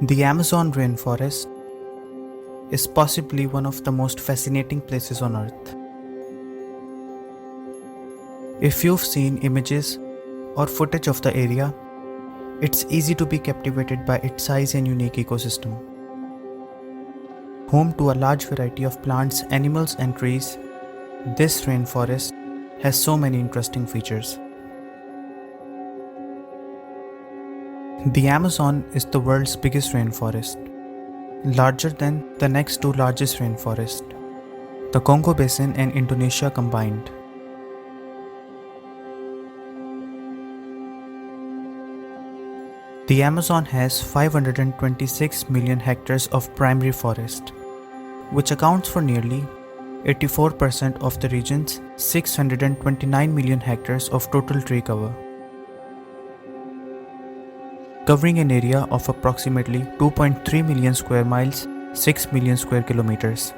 The Amazon rainforest is possibly one of the most fascinating places on Earth. If you've seen images or footage of the area, it's easy to be captivated by its size and unique ecosystem. Home to a large variety of plants, animals, and trees, this rainforest has so many interesting features. The Amazon is the world's biggest rainforest, larger than the next two largest rainforests, the Congo Basin and Indonesia combined. The Amazon has 526 million hectares of primary forest, which accounts for nearly 84% of the region's 629 million hectares of total tree cover, covering an area of approximately 2.3 million square miles, 6 million square kilometers.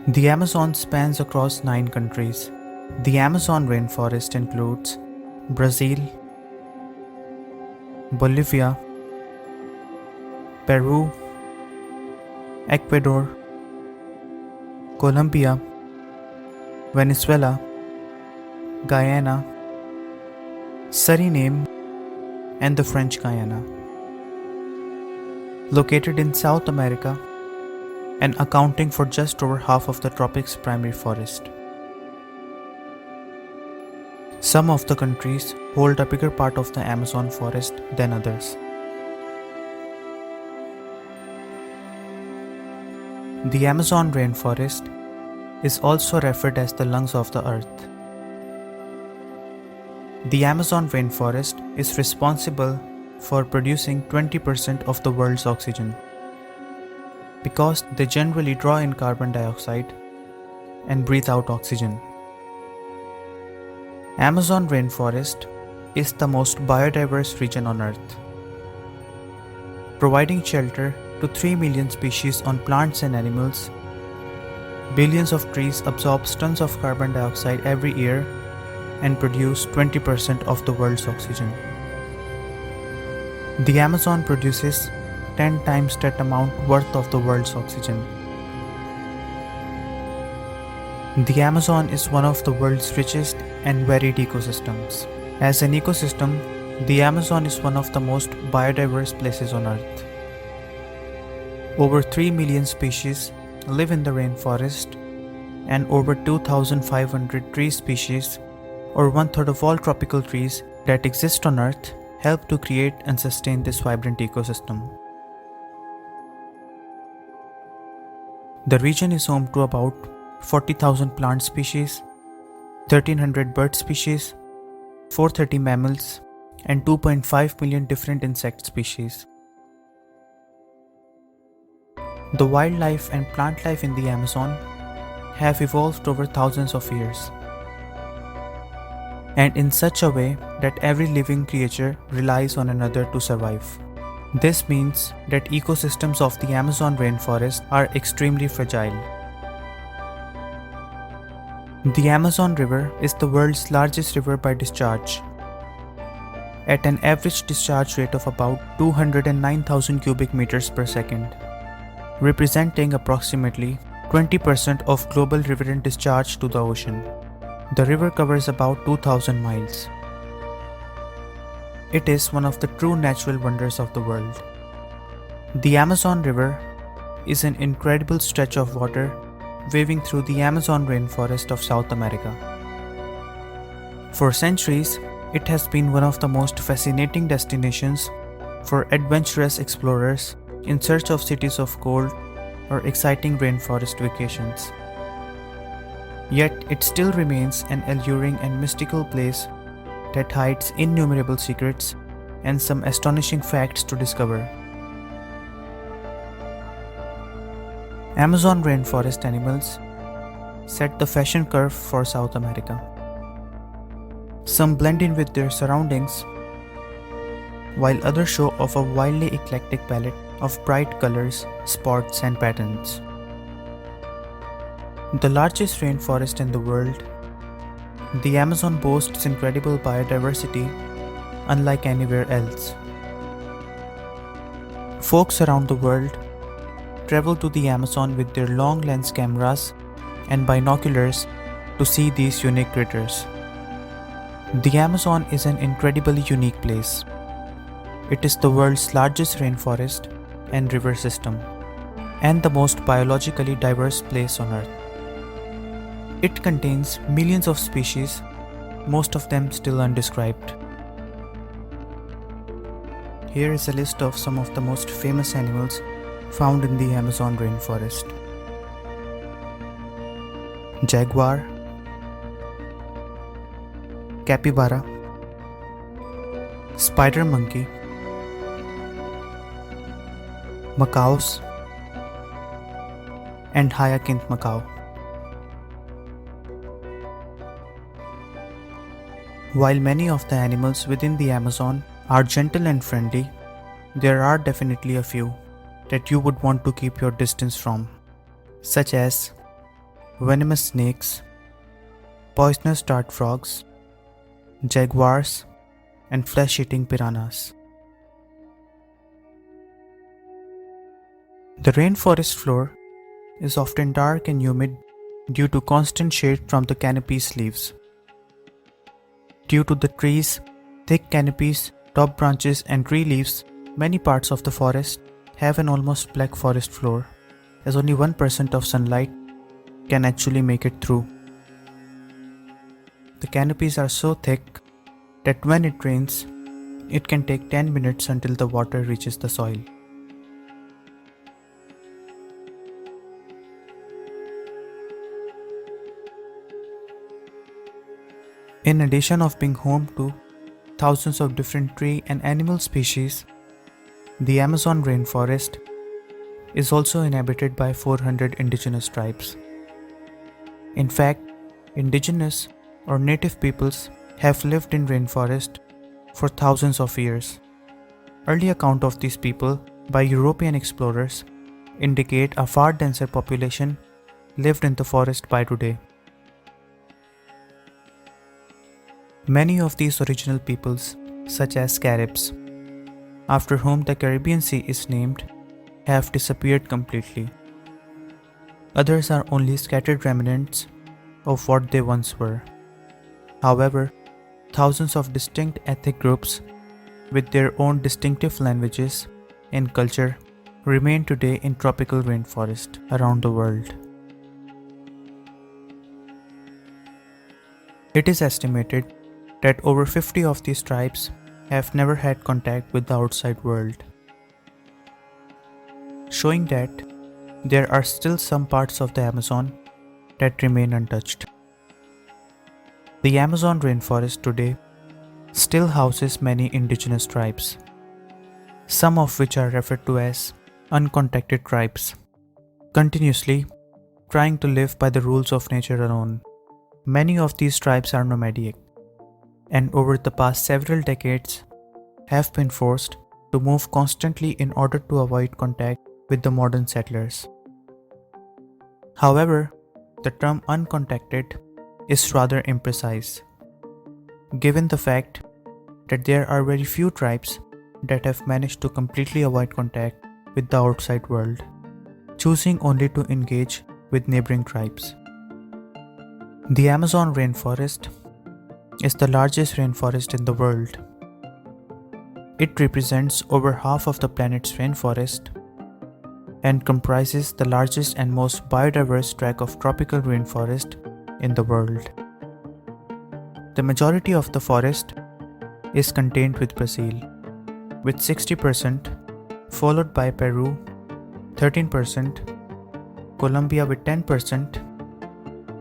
The Amazon spans across 9 countries. The Amazon rainforest includes Brazil, Bolivia, Peru, Ecuador, Colombia, Venezuela, Guyana, Suriname, and the French Guiana. Located in South America and accounting for just over half of the tropics' primary forest. Some of the countries hold a bigger part of the Amazon forest than others. The Amazon rainforest is also referred as the lungs of the earth. The Amazon rainforest is responsible for producing 20% of the world's oxygen, because they generally draw in carbon dioxide and breathe out oxygen. Amazon rainforest is the most biodiverse region on Earth, providing shelter to 3 million species on plants and animals. Billions of trees absorb tons of carbon dioxide every year and produce 20% of the world's oxygen. The Amazon produces 10 times that amount worth of the world's oxygen. The Amazon is one of the world's richest and varied ecosystems. As an ecosystem, the Amazon is one of the most biodiverse places on Earth. Over 3 million species live in the rainforest, and over 2,500 tree species, or 1/3 of all tropical trees that exist on Earth, help to create and sustain this vibrant ecosystem. The region is home to about 40,000 plant species, 1,300 bird species, 430 mammals, and 2.5 million different insect species. The wildlife and plant life in the Amazon have evolved over thousands of years, and in such a way that every living creature relies on another to survive. This means that ecosystems of the Amazon rainforest are extremely fragile. The Amazon River is the world's largest river by discharge, at an average discharge rate of about 209,000 cubic meters per second, representing approximately 20% of global riverine discharge to the ocean. The river covers about 2,000 miles. It is one of the true natural wonders of the world. The Amazon River is an incredible stretch of water waving through the Amazon rainforest of South America. For centuries, it has been one of the most fascinating destinations for adventurous explorers in search of cities of gold or exciting rainforest vacations. Yet it still remains an alluring and mystical place that hides innumerable secrets and some astonishing facts to discover. Amazon rainforest animals set the fashion curve for South America. Some blend in with their surroundings, while others show off a wildly eclectic palette of bright colors, spots, and patterns. The largest rainforest in the world, the Amazon boasts incredible biodiversity unlike anywhere else. Folks around the world travel to the Amazon with their long lens cameras and binoculars to see these unique critters. The Amazon is an incredibly unique place. It is the world's largest rainforest and river system, and the most biologically diverse place on Earth. It contains millions of species, most of them still undescribed. Here is a list of some of the most famous animals found in the Amazon rainforest. Jaguar, capybara, spider monkey, macaws, and hyacinth macaw. While many of the animals within the Amazon are gentle and friendly, there are definitely a few that you would want to keep your distance from, such as venomous snakes, poisonous dart frogs, jaguars, and flesh-eating piranhas. The rainforest floor is often dark and humid due to constant shade from the canopy's leaves. Due to the trees' thick canopies, top branches, and tree leaves, many parts of the forest have an almost black forest floor, as only 1% of sunlight can actually make it through. The canopies are so thick that when it rains, it can take 10 minutes until the water reaches the soil. In addition of being home to thousands of different tree and animal species, the Amazon rainforest is also inhabited by 400 indigenous tribes. In fact, indigenous or native peoples have lived in rainforest for thousands of years. Early account of these people by European explorers indicate a far denser population lived in the forest by today. Many of these original peoples, such as Caribs, after whom the Caribbean Sea is named, have disappeared completely. Others are only scattered remnants of what they once were. However, thousands of distinct ethnic groups with their own distinctive languages and culture remain today in tropical rainforest around the world. It is estimated that over 50 of these tribes have never had contact with the outside world, showing that there are still some parts of the Amazon that remain untouched. The Amazon rainforest today still houses many indigenous tribes, some of which are referred to as uncontacted tribes, continuously trying to live by the rules of nature alone. Many of these tribes are nomadic, and over the past several decades have been forced to move constantly in order to avoid contact with the modern settlers. However, the term uncontacted is rather imprecise, given the fact that there are very few tribes that have managed to completely avoid contact with the outside world, choosing only to engage with neighboring tribes. The Amazon rainforest is the largest rainforest in the world. It represents over half of the planet's rainforest and comprises the largest and most biodiverse tract of tropical rainforest in the world. The majority of the forest is contained with Brazil, with 60%, followed by Peru, 13%, Colombia with 10%,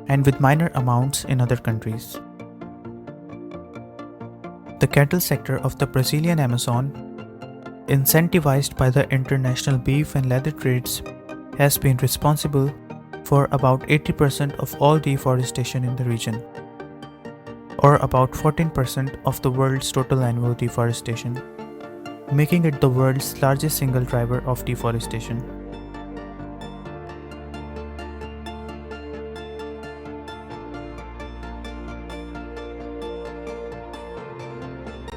and with minor amounts in other countries. The cattle sector of the Brazilian Amazon, incentivized by the international beef and leather trades, has been responsible for about 80% of all deforestation in the region, or about 14% of the world's total annual deforestation, making it the world's largest single driver of deforestation.